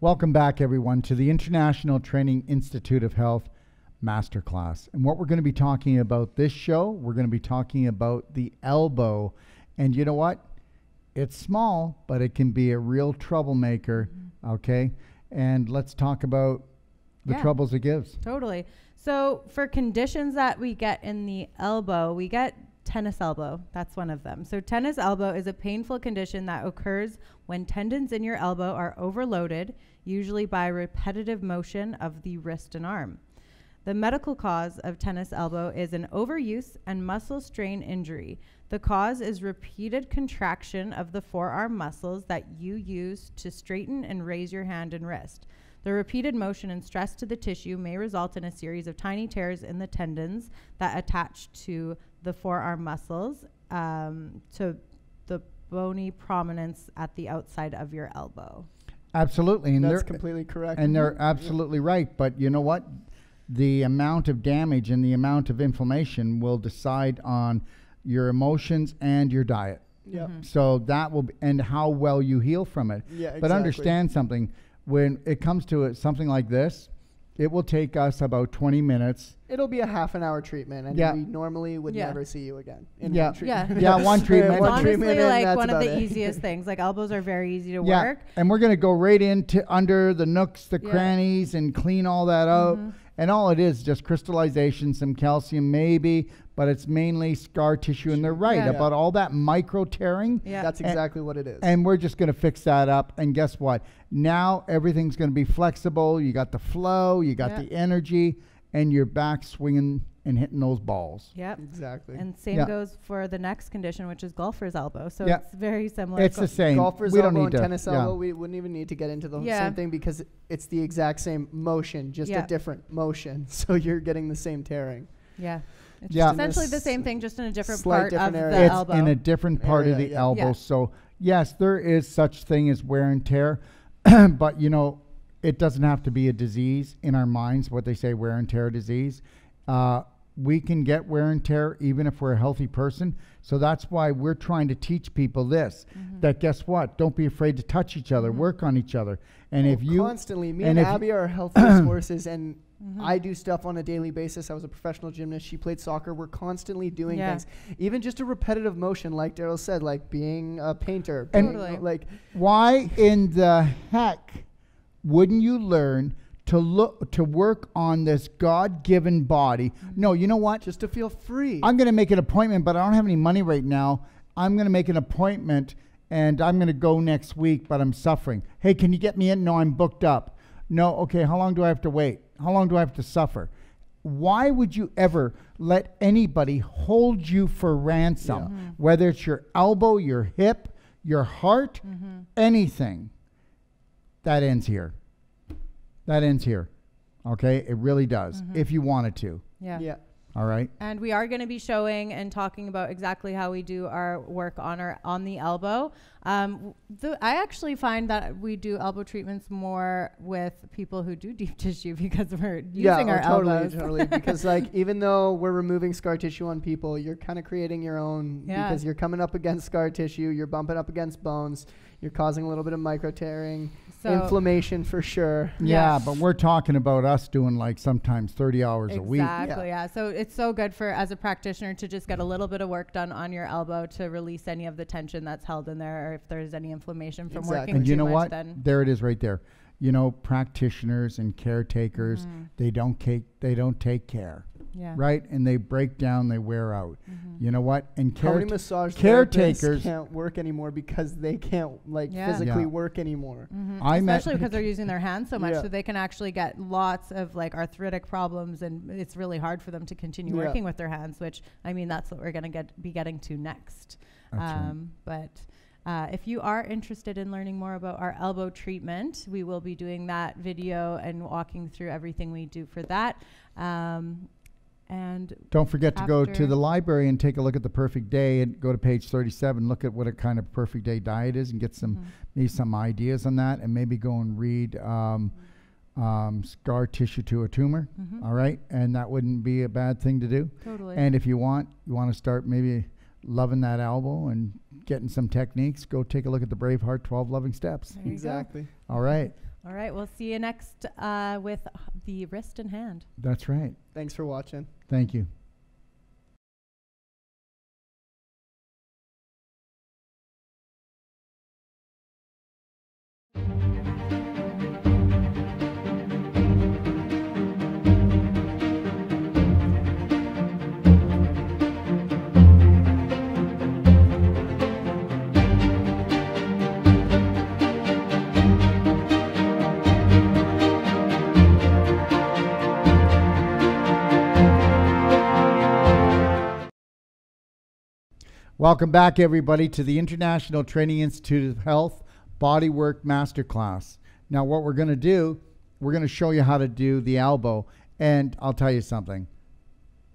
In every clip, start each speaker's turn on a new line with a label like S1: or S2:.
S1: Welcome back, everyone, to the International Training Institute of Health Masterclass. And what we're going to be talking about this show, we're going to be talking about the elbow. And you know what? It's small, but it can be a real troublemaker, okay? And let's talk about the troubles it gives.
S2: Totally. So for conditions that we get in the elbow, we get tennis elbow. That's one of them. So tennis elbow is a painful condition that occurs when tendons in your elbow are overloaded, usually by repetitive motion of the wrist and arm. The medical cause of tennis elbow is an overuse and muscle strain injury. The cause is repeated contraction of the forearm muscles that you use to straighten and raise your hand and wrist. The repeated motion and stress to the tissue may result in a series of tiny tears in the tendons that attach to the forearm muscles to the bony prominence at the outside of your elbow.
S1: Absolutely. And
S3: that's completely correct.
S1: And they're absolutely right. But you know what? The amount of damage and the amount of inflammation will decide on your emotions and your diet.
S3: Yep.
S1: So that will be, and how well you heal from it.
S3: Yeah, exactly.
S1: But understand something. When it comes to something like this, it will take us about 20 minutes.
S3: It'll be a half an hour treatment, and we normally would never see you again.
S1: One treatment.
S2: It's honestly like one of the easiest things. Like elbows are very easy to work.
S1: And we're going to go right into under the nooks, the crannies, and clean all that out. And all it is just crystallization, some calcium maybe, but it's mainly scar tissue. And they're right about all that micro tearing.
S3: Yeah. That's exactly what it is.
S1: And we're just going to fix that up. And guess what? Now everything's going to be flexible. You got the flow, you got the energy, and you're back swinging and hitting those balls.
S2: Yep.
S3: Exactly.
S2: And same goes for the next condition, which is golfer's elbow. So it's very similar.
S1: It's the same.
S3: Golfer's elbow and tennis elbow, we wouldn't even need to get into the same thing because it's the exact same motion, just a different motion. So you're getting the same tearing.
S2: Yeah. It's essentially the same thing, just in a different part of the elbow.
S1: It's in a different part of the elbow. So yes, there is such thing as wear and tear, but you know, it doesn't have to be a disease in our minds, what they say wear and tear disease. We can get wear and tear even if we're a healthy person. So that's why we're trying to teach people this, that guess what? Don't be afraid to touch each other, work on each other. And if you
S3: constantly, me and Abby are health resources, and I do stuff on a daily basis. I was a professional gymnast. She played soccer. We're constantly doing things, even just a repetitive motion, like Daryl said, like being a painter.
S1: And like, why in the heck wouldn't you learn to work on this God-given body? No, you know what?
S3: Just to feel free.
S1: I'm going to make an appointment, but I don't have any money right now. I'm going to make an appointment, and I'm going to go next week, but I'm suffering. Hey, can you get me in? No, I'm booked up. No, okay, how long do I have to wait? How long do I have to suffer? Why would you ever let anybody hold you for ransom? Whether it's your elbow, your hip, your heart, anything. That ends here. That ends here. Okay? It really does. If you wanted to.
S2: Yeah.
S1: All right.
S2: And we are going to be showing and talking about exactly how we do our work on the elbow. I actually find that we do elbow treatments more with people who do deep tissue because we're using our elbows.
S3: Totally. Because like even though we're removing scar tissue on people, you're kind of creating your own because you're coming up against scar tissue, you're bumping up against bones, you're causing a little bit of micro tearing. Inflammation for sure.
S1: Yeah, but we're talking about us doing like sometimes 30 hours a week.
S2: Exactly, So it's so good for, as a practitioner, to just get a little bit of work done on your elbow to release any of the tension that's held in there, or if there's any inflammation from working
S1: and
S2: too
S1: you know
S2: much.
S1: what?
S2: Then
S1: there it is right there. You know, practitioners and caretakers, they don't take care. Right? And they break down, they wear out. You know what? And
S3: massage
S1: caretakers
S3: can't work anymore because they can't physically work anymore.
S2: Especially because they're using their hands so much, so they can actually get lots of like arthritic problems, and it's really hard for them to continue working with their hands, which I mean that's what we're going to be getting to next. But if you are interested in learning more about our elbow treatment, we will be doing that video and walking through everything we do for that. And
S1: don't forget to go to the library and take a look at the perfect day and go to page 37, look at what a kind of perfect day diet is and get maybe some ideas on that, and maybe go and read Scar Tissue to a Tumor. All right. And that wouldn't be a bad thing to do.
S2: Totally.
S1: And if you want to start maybe loving that elbow and getting some techniques, go take a look at the Braveheart 12 Loving Steps.
S3: Exactly.
S1: All right.
S2: All right. We'll see you next with the wrist and hand.
S1: That's right.
S3: Thanks for watching.
S1: Thank you. Welcome back, everybody, to the International Training Institute of Health Bodywork Masterclass. Now, what we're going to do, we're going to show you how to do the elbow. And I'll tell you something.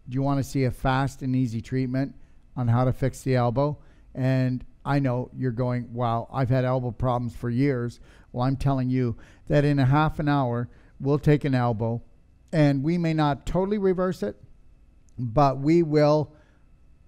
S1: Do you want to see a fast and easy treatment on how to fix the elbow? And I know you're going, wow, I've had elbow problems for years. Well, I'm telling you that in a half an hour, we'll take an elbow, and we may not totally reverse it, but we will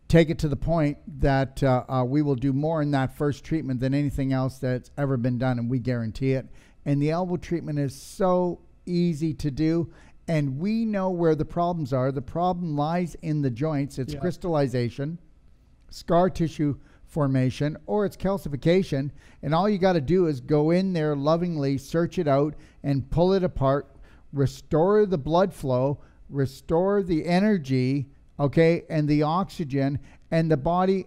S1: take it to the point that we will do more in that first treatment than anything else that's ever been done, and we guarantee it. And the elbow treatment is so easy to do, and we know where the problems are. The problem lies in the joints. It's crystallization, scar tissue formation, or it's calcification, and all you got to do is go in there lovingly, search it out, and pull it apart, restore the blood flow, restore the energy, okay, and the oxygen, and the body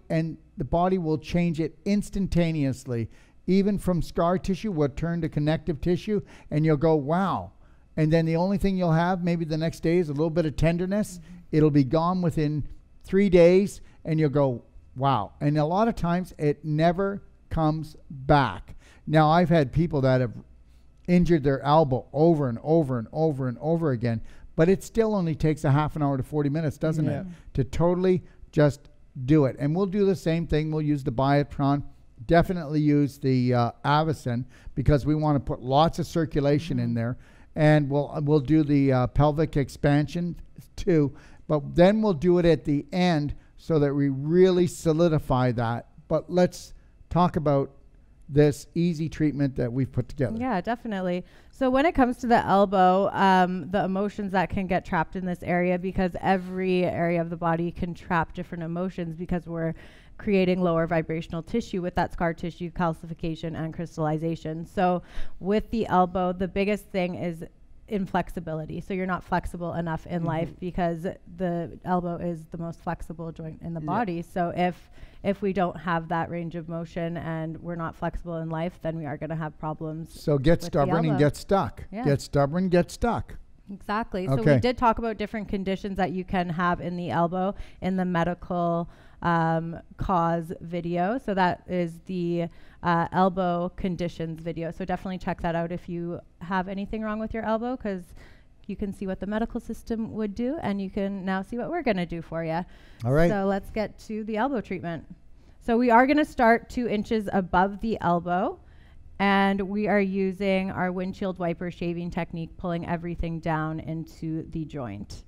S1: will change it instantaneously. Even from scar tissue will turn to connective tissue, and you'll go, wow. And then the only thing you'll have maybe the next day is a little bit of tenderness. It'll be gone within 3 days, and you'll go, wow. And a lot of times it never comes back. Now, I've had people that have injured their elbow over and over and over and over again, but it still only takes a half an hour to 40 minutes, doesn't it, to totally just do it. And we'll do the same thing. We'll use the Biotron. Definitely use the Avicen, because we want to put lots of circulation in there. And we'll do the pelvic expansion too. But then we'll do it at the end so that we really solidify that. But let's talk about this easy treatment that we've put together.
S2: Yeah, definitely. So when it comes to the elbow, the emotions that can get trapped in this area, because every area of the body can trap different emotions, because we're creating lower vibrational tissue with that scar tissue calcification and crystallization. So with the elbow, the biggest thing is inflexibility. So you're not flexible enough in life, because the elbow is the most flexible joint in the body. So if we don't have that range of motion and we're not flexible in life, then we are going to have problems.
S1: So get stubborn and get stuck. Get stubborn, get stuck.
S2: Exactly. So we did talk about different conditions that you can have in the elbow in the medical cause video. So that is the elbow conditions video. So definitely check that out if you have anything wrong with your elbow, because you can see what the medical system would do, and you can now see what we're going to do for you.
S1: All right.
S2: So let's get to the elbow treatment. So we are going to start 2 inches above the elbow, and we are using our windshield wiper shaving technique, pulling everything down into the joint.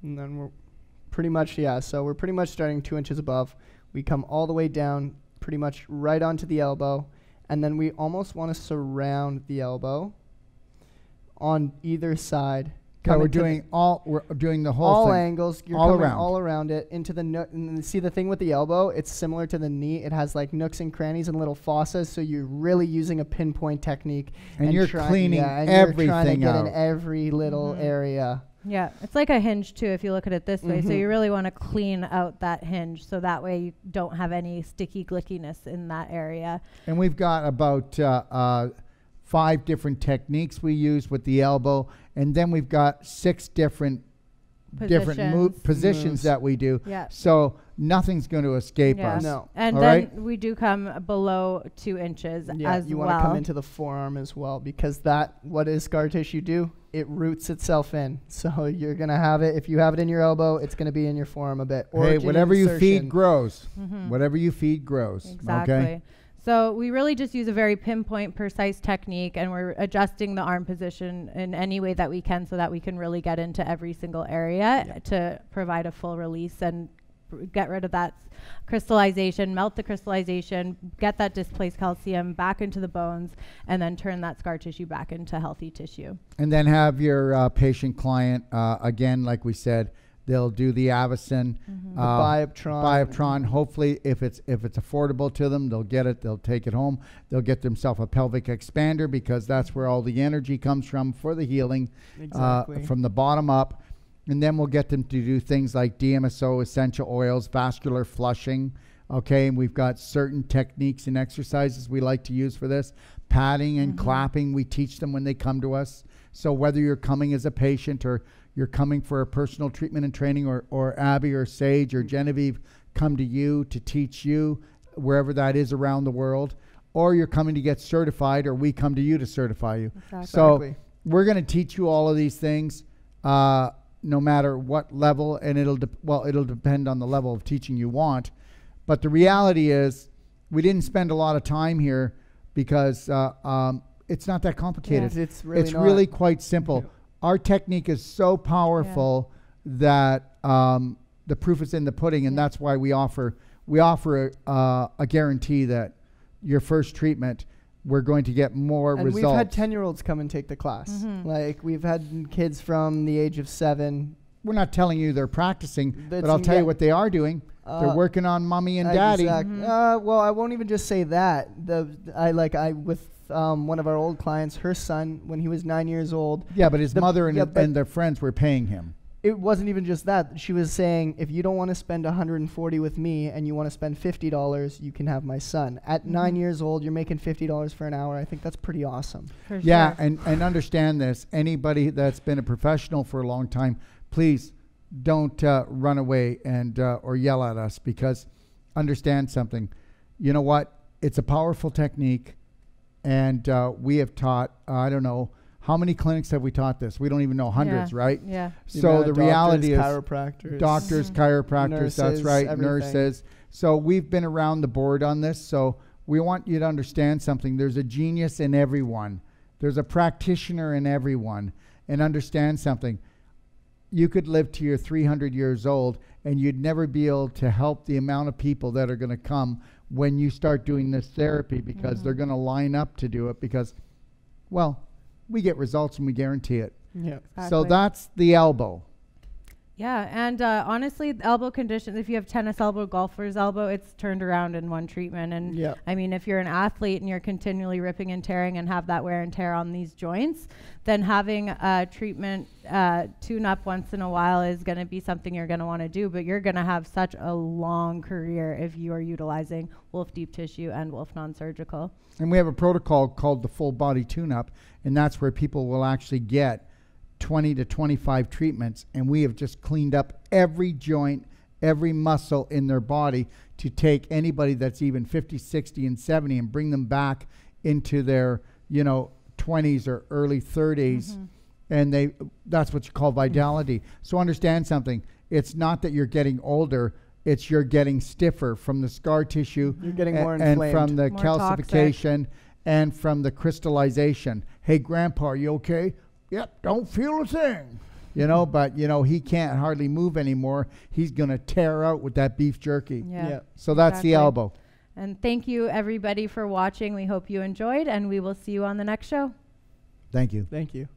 S3: And then we're pretty much, so we're pretty much starting 2 inches above. We come all the way down pretty much right onto the elbow, and then we almost want to surround the elbow on either side.
S1: So we're doing the whole
S3: all
S1: thing.
S3: Angles. You're
S1: all
S3: coming
S1: around.
S3: all around it into the nook. And see the thing with the elbow, it's similar to the knee. It has like nooks and crannies and little fossas. So you're really using a pinpoint technique.
S1: And you're cleaning
S3: and
S1: everything
S3: you're trying to get
S1: out.
S3: in every little area.
S2: Yeah, it's like a hinge too, if you look at it this way. So you really want to clean out that hinge, so that way you don't have any sticky glickiness in that area.
S1: And we've got about 5 different techniques we use with the elbow, and then we've got 6 different positions that we do.
S2: Yeah.
S1: So nothing's going to escape us.
S3: No.
S2: And
S1: all
S2: then
S1: right?
S2: we do come below 2 inches as well.
S3: You want to come into the forearm as well, because what does scar tissue do? It roots itself in. So you're going to have it. If you have it in your elbow, it's going to be in your forearm a bit.
S1: Hey, whatever you feed grows. Whatever you feed grows.
S2: Exactly.
S1: Okay?
S2: So we really just use a very pinpoint, precise technique, and we're adjusting the arm position in any way that we can, so that we can really get into every single area to provide a full release and get rid of that crystallization, melt the crystallization, get that displaced calcium back into the bones, and then turn that scar tissue back into healthy tissue.
S1: And then have your patient client, again, like we said, they'll do the Avicen,
S3: the Bioptron.
S1: Hopefully, if it's affordable to them, they'll get it. They'll take it home. They'll get themselves a pelvic expander, because that's where all the energy comes from for the healing, from the bottom up. And then we'll get them to do things like DMSO, essential oils, vascular flushing. Okay, and we've got certain techniques and exercises we like to use for this. Padding and clapping, we teach them when they come to us. So whether you're coming as a patient or you're coming for a personal treatment and training, or Abby or Sage or Genevieve come to you to teach you wherever that is around the world, or you're coming to get certified, or we come to you to certify you.
S2: Exactly.
S1: So we're going to teach you all of these things, no matter what level, and it'll depend on the level of teaching you want. But the reality is, we didn't spend a lot of time here because it's not that complicated.
S3: It's
S1: really quite simple. Our technique is so powerful that the proof is in the pudding, and that's why we offer a guarantee that your first treatment, we're going to get more results.
S3: And we've had 10-year-olds come and take the class. Like, we've had kids from the age of 7.
S1: We're not telling you they're practicing, but I'll tell you what they are doing. They're working on mommy and daddy.
S3: Well, I won't even just say that. With one of our old clients, her son, when he was 9 years old.
S1: Yeah, but his mother and their friends were paying him.
S3: It wasn't even just that. She was saying, if you don't want to spend $140 with me and you want to spend $50, you can have my son. At 9 years old, you're making $50 for an hour. I think that's pretty awesome.
S1: Yeah, and understand this. Anybody that's been a professional for a long time, please don't run away and or yell at us, because understand something. You know what? It's a powerful technique, and we have taught, I don't know, how many clinics have we taught this? We don't even know, hundreds, right?
S2: Yeah.
S1: So the reality is
S3: chiropractors,
S1: doctors, chiropractors,
S3: nurses,
S1: that's right,
S3: everything.
S1: nurses. So we've been around the board on this. So we want you to understand something. There's a genius in everyone. There's a practitioner in everyone. And understand something. You could live to your 300 years old, and you'd never be able to help the amount of people that are going to come when you start doing this therapy, because they're going to line up to do it, because, well, we get results and we guarantee it.
S3: Yeah.
S2: Exactly.
S1: So that's the elbow.
S2: Yeah, and honestly, elbow conditions, if you have tennis elbow, golfer's elbow, it's turned around in one treatment. And I mean, if you're an athlete and you're continually ripping and tearing and have that wear and tear on these joints, then having a treatment tune up once in a while is going to be something you're going to want to do, but you're going to have such a long career if you are utilizing Wolfe Deep Tissue and Wolfe Non-Surgical.
S1: And we have a protocol called the full body tune-up, and that's where people will actually get 20 to 25 treatments, and we have just cleaned up every joint, every muscle in their body to take anybody that's even 50, 60, and 70 and bring them back into their, 20s or early 30s. And that's what you call vitality. So understand something. It's not that you're getting older. It's you're getting stiffer from the scar tissue.
S3: You're getting more inflamed.
S1: And from the
S2: more
S1: calcification toxic. And from the crystallization. Hey, Grandpa, are you okay? Yep, don't feel a thing. But, he can't hardly move anymore. He's going to tear out with that beef jerky.
S2: Yeah.
S1: So that's the elbow.
S2: And thank you, everybody, for watching. We hope you enjoyed, and we will see you on the next show.
S1: Thank you.
S3: Thank you.